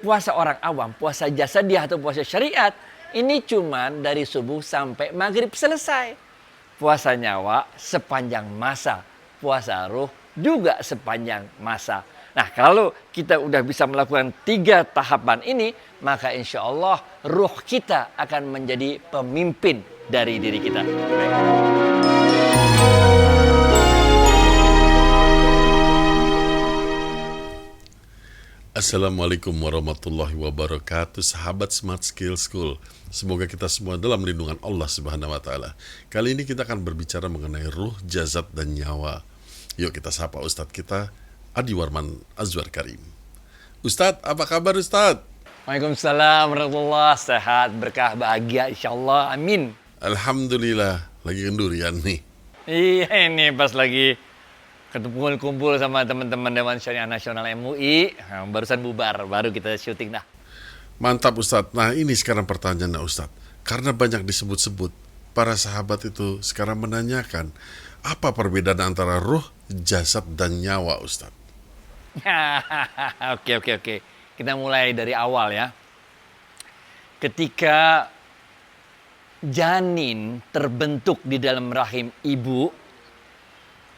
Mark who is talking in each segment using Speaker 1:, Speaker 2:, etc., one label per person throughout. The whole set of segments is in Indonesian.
Speaker 1: puasa orang awam, puasa jasadiah atau puasa syariat, ini cuman dari subuh sampai maghrib selesai. Puasa nyawa sepanjang masa, puasa ruh juga sepanjang masa. Nah, kalau kita udah bisa melakukan 3 tahapan ini, maka insya Allah ruh kita akan menjadi pemimpin dari diri kita.
Speaker 2: Assalamualaikum warahmatullahi wabarakatuh, sahabat Smart Skill School. Semoga kita semua dalam lindungan Allah Subhanahu wa Ta'ala. Kali ini kita akan berbicara mengenai ruh, jasad, dan nyawa. Yuk kita sapa Ustadz kita, Adi Warman Azwar Karim. Ustadz, apa kabar Ustadz?
Speaker 1: Waalaikumsalam warahmatullahi wabarakatuh. Sehat, berkah, bahagia insyaallah. Amin.
Speaker 2: Alhamdulillah, lagi kendurian nih.
Speaker 1: Iya, ini pas lagi kumpul sama teman-teman Dewan Syariah Nasional MUI, barusan bubar, baru kita syuting dah.
Speaker 2: Mantap Ustadz. Nah ini sekarang pertanyaannya Ustadz. Karena banyak disebut-sebut, para sahabat itu sekarang menanyakan, apa perbedaan antara ruh, jasad, dan nyawa Ustadz?
Speaker 1: Oke. Kita mulai dari awal ya. Ketika janin terbentuk di dalam rahim ibu,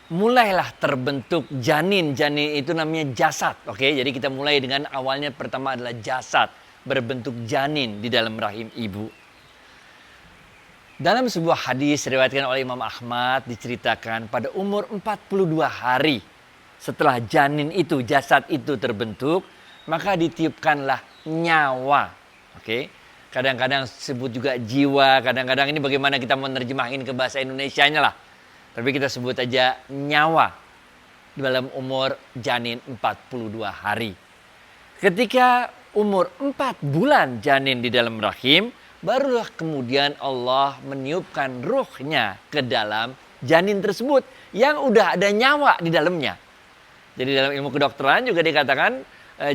Speaker 1: mulailah terbentuk janin. Janin itu namanya jasad. Oke, jadi kita mulai dengan awalnya pertama adalah jasad, berbentuk janin di dalam rahim ibu. Dalam sebuah hadis diriwayatkan oleh Imam Ahmad diceritakan pada umur 42 hari setelah janin itu, jasad itu terbentuk, maka ditiupkanlah nyawa. Oke. Kadang-kadang sebut juga jiwa, kadang-kadang ini bagaimana kita menerjemahin ke bahasa Indonesianya lah. Tapi kita sebut aja nyawa dalam umur janin 42 hari. Ketika umur 4 bulan janin di dalam rahim, barulah kemudian Allah meniupkan ruhnya ke dalam janin tersebut yang udah ada nyawa di dalamnya. Jadi dalam ilmu kedokteran juga dikatakan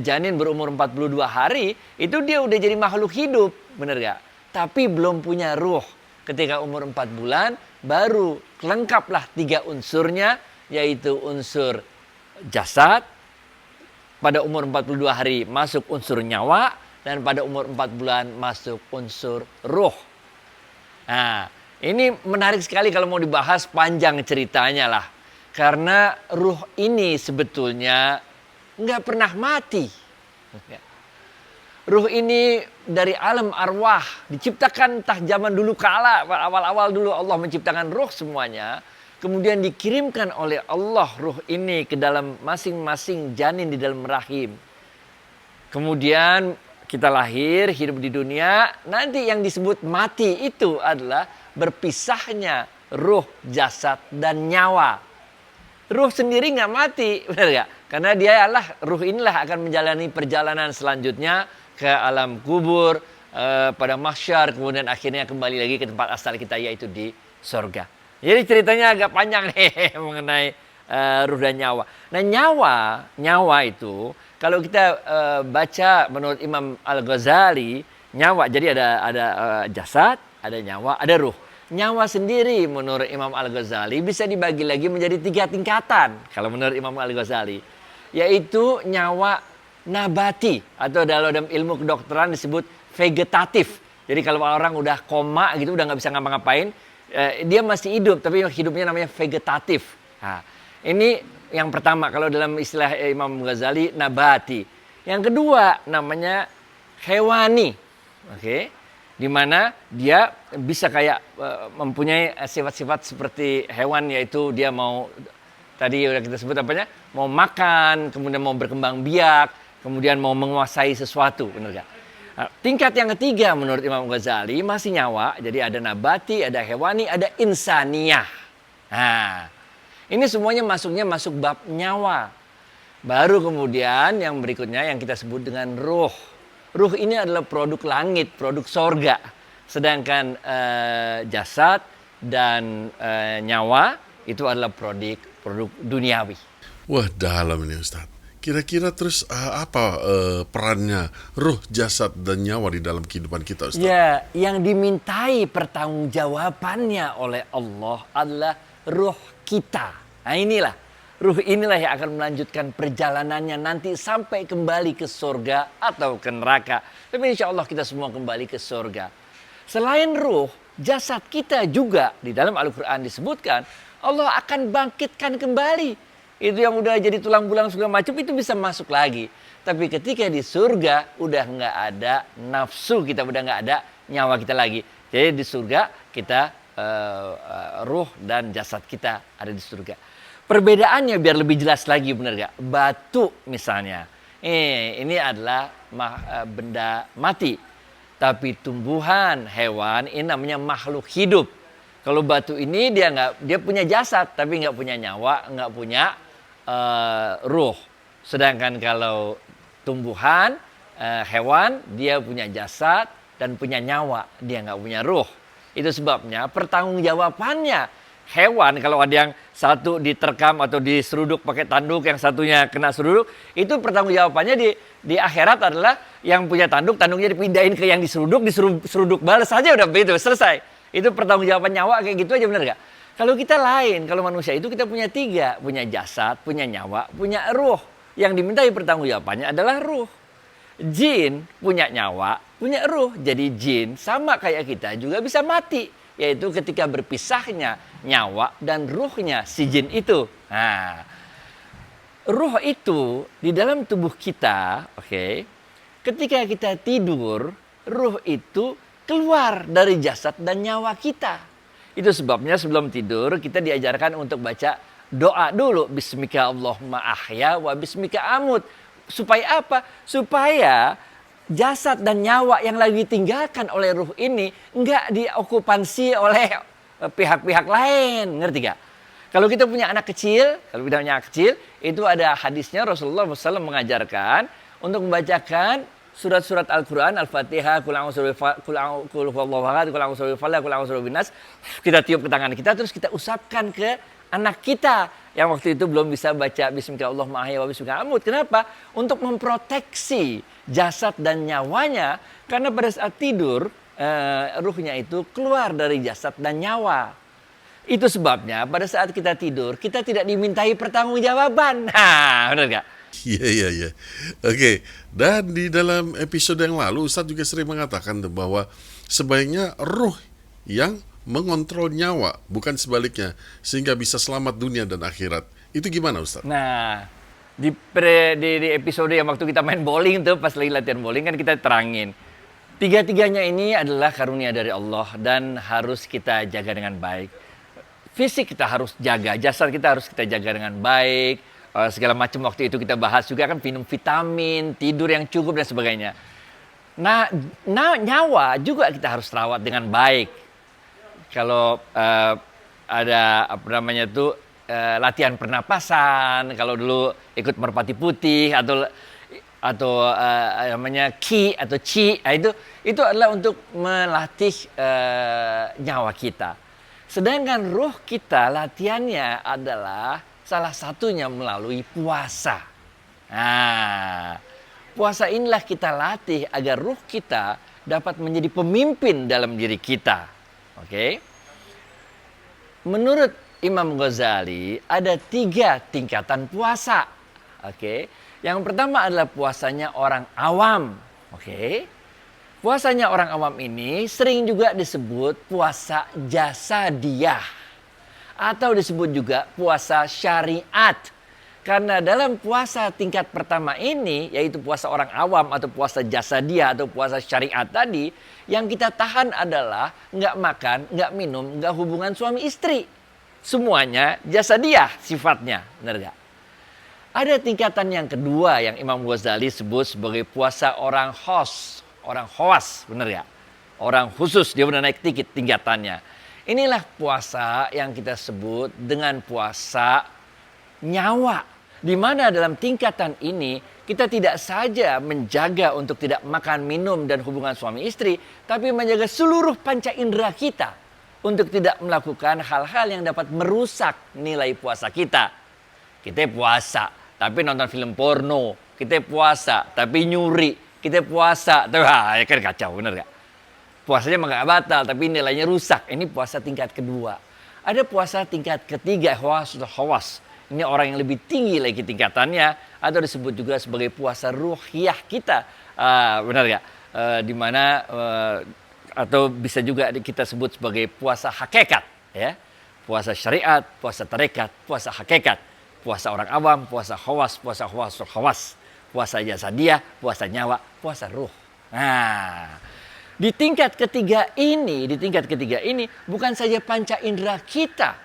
Speaker 1: janin berumur 42 hari itu dia udah jadi makhluk hidup, bener gak? Tapi belum punya ruh. Ketika umur 4 bulan baru lengkaplah 3 unsurnya, yaitu unsur jasad, pada umur 42 hari masuk unsur nyawa, dan pada umur 4 bulan masuk unsur ruh. Nah, ini menarik sekali kalau mau dibahas, panjang ceritanya lah. Karena ruh ini sebetulnya nggak pernah mati. Ruh ini dari alam arwah, diciptakan entah zaman dulu kala, awal-awal dulu Allah menciptakan ruh semuanya. Kemudian dikirimkan oleh Allah ruh ini ke dalam masing-masing janin di dalam rahim. Kemudian kita lahir, hidup di dunia. Nanti yang disebut mati itu adalah berpisahnya ruh, jasad, dan nyawa. Ruh sendiri nggak mati, benar nggak? Karena dia ruh inilah akan menjalani perjalanan selanjutnya ke alam kubur, pada mahsyar, kemudian akhirnya kembali lagi ke tempat asal kita, yaitu di surga. Jadi ceritanya agak panjang nih mengenai ruh dan nyawa. Nah nyawa itu kalau kita baca menurut Imam Al-Ghazali, nyawa jadi ada jasad, ada nyawa, ada ruh. Nyawa sendiri menurut Imam Al-Ghazali bisa dibagi lagi menjadi 3 tingkatan kalau menurut Imam Al-Ghazali, yaitu nyawa nabati atau dalam ilmu kedokteran disebut vegetatif. Jadi kalau orang udah koma gitu, udah nggak bisa ngapa-ngapain, dia masih hidup tapi hidupnya namanya vegetatif. Nah, ini yang pertama kalau dalam istilah Imam Ghazali, nabati. Yang kedua namanya hewani. Oke. Di mana dia bisa kayak mempunyai sifat-sifat seperti hewan, yaitu dia mau, tadi udah kita sebut apanya, mau makan, kemudian mau berkembang biak, kemudian mau menguasai sesuatu, benar gak? Nah, tingkat yang ketiga menurut Imam Ghazali masih nyawa, jadi ada nabati, ada hewani, ada insaniyah. Nah, ini semuanya masuk bab nyawa. Baru kemudian yang berikutnya yang kita sebut dengan ruh. Ruh ini adalah produk langit, produk sorga. Sedangkan jasad dan nyawa itu adalah produk duniawi.
Speaker 2: Wah dalam ini Ustadz. Kira-kira terus apa perannya ruh, jasad, dan nyawa di dalam kehidupan kita Ustadz?
Speaker 1: Ya, yang dimintai pertanggungjawabannya oleh Allah adalah ruh kita. Nah inilah, Ruh inilah yang akan melanjutkan perjalanannya nanti sampai kembali ke surga atau ke neraka. Tapi insya Allah kita semua kembali ke surga. Selain ruh, jasad kita juga di dalam Al-Quran disebutkan Allah akan bangkitkan kembali. Itu yang udah jadi tulang belulang segala macam itu bisa masuk lagi. Tapi ketika di surga udah nggak ada nafsu kita, udah nggak ada nyawa kita lagi. Jadi di surga kita ruh dan jasad kita ada di surga. Perbedaannya biar lebih jelas lagi, benar gak? Batu misalnya, ini adalah benda mati. Tapi tumbuhan, hewan, ini namanya makhluk hidup. Kalau batu ini dia punya jasad, tapi nggak punya nyawa, nggak punya ruh. Sedangkan kalau tumbuhan, hewan, dia punya jasad dan punya nyawa, dia nggak punya ruh. Itu sebabnya pertanggungjawabannya. Hewan kalau ada yang satu diterkam atau diseruduk pakai tanduk, yang satunya kena seruduk, itu pertanggungjawabannya di akhirat adalah yang punya tanduknya dipindahin ke yang diseruduk balas saja udah begitu, selesai. Itu pertanggungjawaban nyawa kayak gitu aja, benar gak? Kalau kita lain, kalau manusia itu kita punya tiga, punya jasad, punya nyawa, punya ruh. Yang dimintai pertanggungjawabannya adalah ruh. Jin punya nyawa, punya ruh. Jadi jin sama kayak kita juga bisa mati. Yaitu ketika berpisahnya nyawa dan ruhnya si jin itu. Nah, ruh itu di dalam tubuh kita, ketika kita tidur, ruh itu keluar dari jasad dan nyawa kita. Itu sebabnya sebelum tidur kita diajarkan untuk baca doa dulu. Bismika Allahumma ahya wa bismika amut. Supaya apa? Supaya jasad dan nyawa yang lagi ditinggalkan oleh ruh ini enggak diokupansi oleh pihak-pihak lain, ngerti gak? Kalau kita punya anak kecil, itu ada hadisnya Rasulullah SAW mengajarkan untuk membacakan surat-surat Al-Quran, Al-Fatihah, Qul a'udzu huwallahu ahad, Qul a'udzu birabbil falaq, Qul a'udzu birabbin nas. Kita tiup ke tangan kita, terus kita usapkan ke anak kita yang waktu itu belum bisa baca Bismillahirrahmanirrahim wa bismika amut. Kenapa? Untuk memproteksi jasad dan nyawanya, karena pada saat tidur ruhnya itu keluar dari jasad dan nyawa. Itu sebabnya pada saat kita tidur kita tidak dimintai pertanggungjawaban. Nah, benar gak?
Speaker 2: Iya. Oke, dan di dalam episode yang lalu Ustadz juga sering mengatakan bahwa sebaiknya ruh yang mengontrol nyawa, bukan sebaliknya, sehingga bisa selamat dunia dan akhirat. Itu gimana Ustadz?
Speaker 1: Nah, di episode yang waktu kita main bowling tuh, pas lagi latihan bowling kan kita terangin. Tiga-tiganya ini adalah karunia dari Allah dan harus kita jaga dengan baik. Fisik kita harus jaga, jasad kita harus kita jaga dengan baik. Segala macam waktu itu kita bahas juga kan, minum vitamin, tidur yang cukup dan sebagainya. Nah, nyawa juga kita harus rawat dengan baik. Kalau ada latihan pernapasan, kalau dulu ikut merpati putih atau namanya ki atau ci, itu adalah untuk melatih nyawa kita. Sedangkan ruh kita latihannya adalah salah satunya melalui puasa. Nah, puasa inilah kita latih agar ruh kita dapat menjadi pemimpin dalam diri kita. Menurut Imam Ghazali ada 3 tingkatan puasa. Yang pertama adalah puasanya orang awam. Puasanya orang awam ini sering juga disebut puasa jasadiyah atau disebut juga puasa syariat. Karena dalam puasa tingkat pertama ini, yaitu puasa orang awam atau puasa jasadiyah atau puasa syariat tadi, yang kita tahan adalah nggak makan, nggak minum, nggak hubungan suami istri. Semuanya jasadiyah sifatnya, benar nggak? Ada tingkatan yang kedua yang Imam Ghazali sebut sebagai puasa orang khawas, benar ya? Orang khusus, dia udah naik dikit tingkatannya. Inilah puasa yang kita sebut dengan puasa nyawa. Di mana dalam tingkatan ini kita tidak saja menjaga untuk tidak makan, minum, dan hubungan suami istri, tapi menjaga seluruh panca indera kita untuk tidak melakukan hal-hal yang dapat merusak nilai puasa kita. Kita puasa, tapi nonton film porno. Kita puasa, tapi nyuri. Kita puasa, tapi ya kan kacau, bener gak? Puasanya nggak batal, tapi nilainya rusak. Ini puasa tingkat kedua. Ada puasa tingkat ketiga, khawas. Ini orang yang lebih tinggi lagi tingkatannya, atau disebut juga sebagai puasa ruhiyah kita. Benar nggak? Di mana atau bisa juga kita sebut sebagai puasa hakikat, ya. Puasa syariat, puasa tarekat, puasa hakikat, puasa orang awam, puasa khawas, puasa jasadiah, puasa nyawa, puasa ruh. Nah, di tingkat ketiga ini bukan saja panca indera kita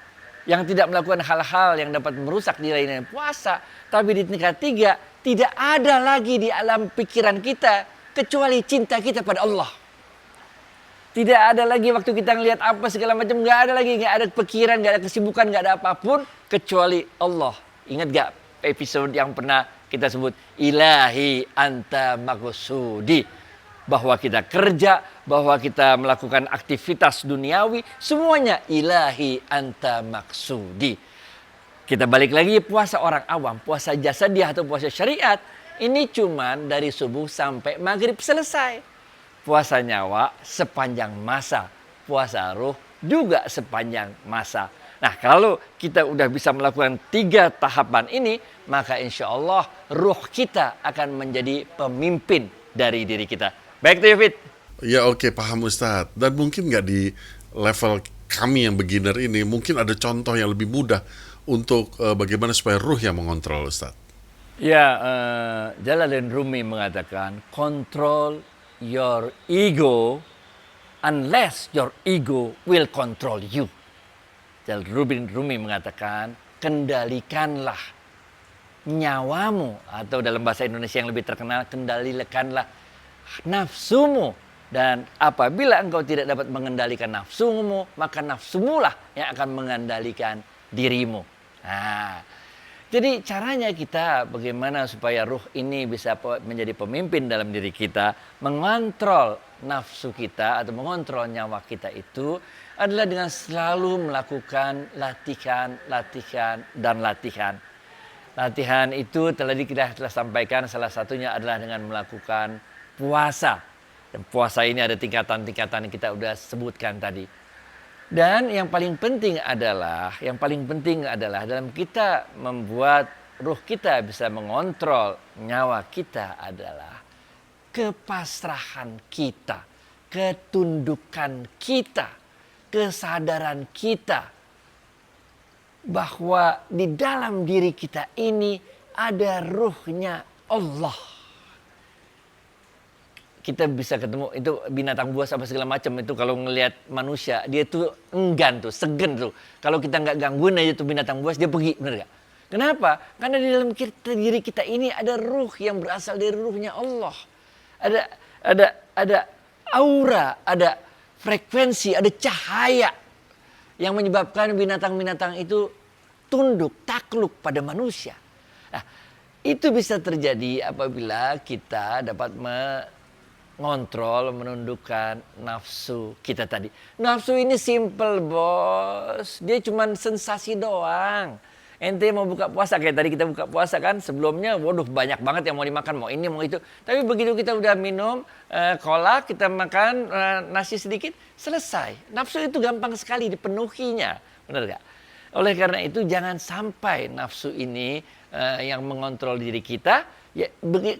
Speaker 1: yang tidak melakukan hal-hal yang dapat merusak nilai-nilai puasa, tapi di tingkat 3 tidak ada lagi di alam pikiran kita kecuali cinta kita pada Allah. Tidak ada lagi waktu kita ngelihat apa segala macam, nggak ada lagi, nggak ada pikiran, nggak ada kesibukan, nggak ada apapun kecuali Allah. Ingat gak episode yang pernah kita sebut ilahi anta maksudi? Bahwa kita kerja, bahwa kita melakukan aktivitas duniawi, semuanya ilahi anta maksudi. Kita balik lagi puasa orang awam, puasa jasadiah atau puasa syariat. Ini cuman dari subuh sampai maghrib selesai. Puasa nyawa sepanjang masa, puasa ruh juga sepanjang masa. Nah, kalau kita udah bisa melakukan 3 tahapan ini, maka insya Allah ruh kita akan menjadi pemimpin dari diri kita. Baik tuh ya, Fit.
Speaker 2: Ya oke, paham Ustadz. Dan mungkin nggak di level kami yang beginner ini, mungkin ada contoh yang lebih mudah untuk bagaimana supaya ruh yang mengontrol Ustadz.
Speaker 1: Ya, Jalaluddin Rumi mengatakan, control your ego unless your ego will control you. Jalaluddin Rumi mengatakan, kendalikanlah nyawamu, atau dalam bahasa Indonesia yang lebih terkenal, kendalikanlah nafsumu. Dan apabila engkau tidak dapat mengendalikan nafsumu, maka nafsumulah yang akan mengendalikan dirimu. Nah, jadi caranya kita bagaimana supaya ruh ini bisa menjadi pemimpin dalam diri kita, mengontrol nafsu kita atau mengontrol nyawa kita itu adalah dengan selalu melakukan latihan. Latihan itu kita telah sampaikan, salah satunya adalah dengan melakukan puasa. Dan puasa ini ada tingkatan-tingkatan yang kita udah sebutkan tadi. Dan yang paling penting adalah dalam kita membuat ruh kita bisa mengontrol nyawa kita adalah kepasrahan kita, ketundukan kita, kesadaran kita bahwa di dalam diri kita ini ada ruhnya Allah. Kita bisa ketemu itu binatang buas apa segala macam itu, kalau ngelihat manusia dia tuh enggan tuh, segen tuh. Kalau kita nggak gangguin aja tuh binatang buas, dia pergi, bener gak? Kenapa? Karena di dalam diri kita ini ada ruh yang berasal dari ruhnya Allah. Ada aura, ada frekuensi, ada cahaya yang menyebabkan binatang-binatang itu tunduk, takluk pada manusia. Nah, itu bisa terjadi apabila kita dapat mengontrol, menundukkan nafsu kita tadi. Nafsu ini simple, bos. Dia cuma sensasi doang. Ente mau buka puasa, kayak tadi kita buka puasa kan, sebelumnya waduh banyak banget yang mau dimakan, mau ini mau itu. Tapi begitu kita udah minum kolak, kita makan nasi sedikit, selesai. Nafsu itu gampang sekali dipenuhinya, benar gak? Oleh karena itu jangan sampai nafsu ini yang mengontrol diri kita. Ya,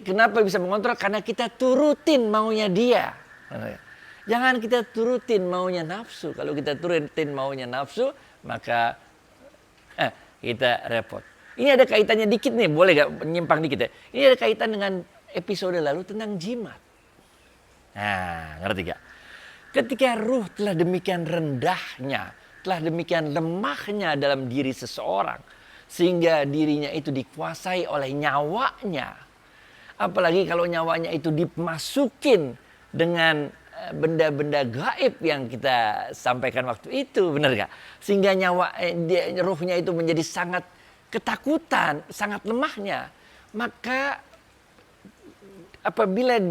Speaker 1: kenapa bisa mengontrol? Karena kita turutin maunya dia. Jangan kita turutin maunya nafsu. Kalau kita turutin maunya nafsu, maka kita repot. Ini ada kaitannya dikit nih, boleh gak menyimpang dikit ya? Ini ada kaitan dengan episode lalu tentang jimat. Nah, ngerti gak? Ketika ruh telah demikian rendahnya, telah demikian lemahnya dalam diri seseorang, sehingga dirinya itu dikuasai oleh nyawanya. Apalagi kalau nyawanya itu dimasukin dengan benda-benda gaib yang kita sampaikan waktu itu, benar gak? Sehingga ruhnya itu menjadi sangat ketakutan, sangat lemahnya. Maka apabila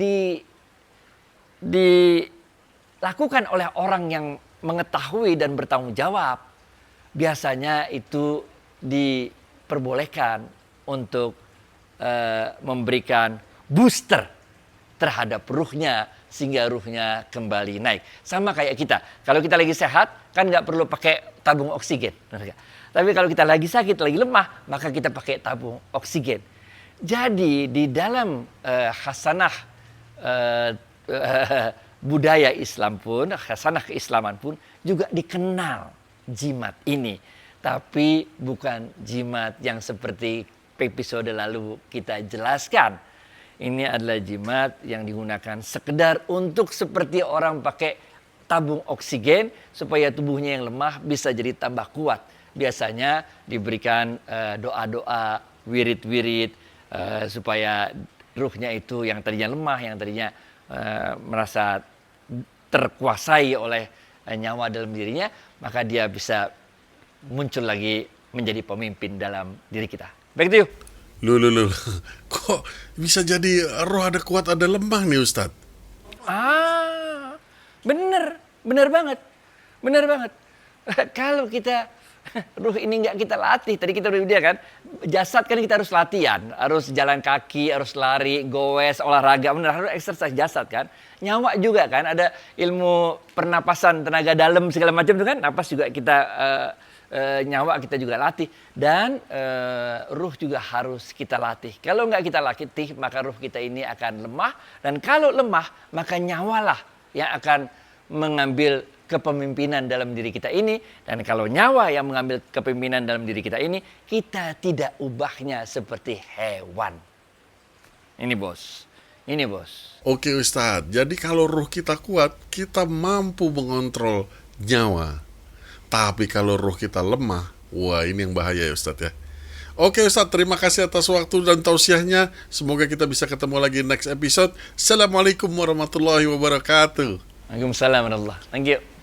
Speaker 1: dilakukan oleh orang yang mengetahui dan bertanggung jawab, biasanya itu diperbolehkan untuk memberikan booster terhadap ruhnya, sehingga ruhnya kembali naik. Sama kayak kita. Kalau kita lagi sehat, kan nggak perlu pakai tabung oksigen. Tapi kalau kita lagi sakit, lagi lemah, maka kita pakai tabung oksigen. Jadi di dalam hasanah budaya Islam pun, hasanah keislaman pun juga dikenal jimat ini. Tapi bukan jimat yang seperti episode lalu kita jelaskan. Ini adalah jimat yang digunakan sekedar untuk seperti orang pakai tabung oksigen supaya tubuhnya yang lemah bisa jadi tambah kuat. Biasanya diberikan doa-doa, wirid-wirid supaya ruhnya itu yang tadinya lemah, yang tadinya merasa terkuasai oleh nyawa dalam dirinya, maka dia bisa muncul lagi menjadi pemimpin dalam diri kita. Baik itu.
Speaker 2: Loh. Kok bisa jadi roh ada kuat ada lemah nih Ustadz?
Speaker 1: Bener banget. Kalau kita ruh ini nggak kita latih, tadi kita udah kan, jasad kan kita harus latihan, harus jalan kaki, harus lari, goes, olahraga, bener harus exercise jasad kan. Nyawa juga kan, ada ilmu pernapasan, tenaga dalam segala macam itu kan, napas juga kita nyawa kita juga latih, dan ruh juga harus kita latih. Kalau nggak kita latih, maka ruh kita ini akan lemah, dan kalau lemah, maka nyawalah yang akan mengambil kepemimpinan dalam diri kita ini. Dan kalau nyawa yang mengambil kepemimpinan dalam diri kita ini, kita tidak ubahnya seperti hewan. Ini bos.
Speaker 2: Oke Ustadz, jadi kalau ruh kita kuat, kita mampu mengontrol nyawa. Tapi kalau ruh kita lemah, wah ini yang bahaya ya Ustadz ya. Oke Ustadz, terima kasih atas waktu dan tausiahnya. Semoga kita bisa ketemu lagi next episode. Assalamualaikum warahmatullahi wabarakatuh.
Speaker 1: Waalaikumsalam warahmatullahi wabarakatuh. Thank you.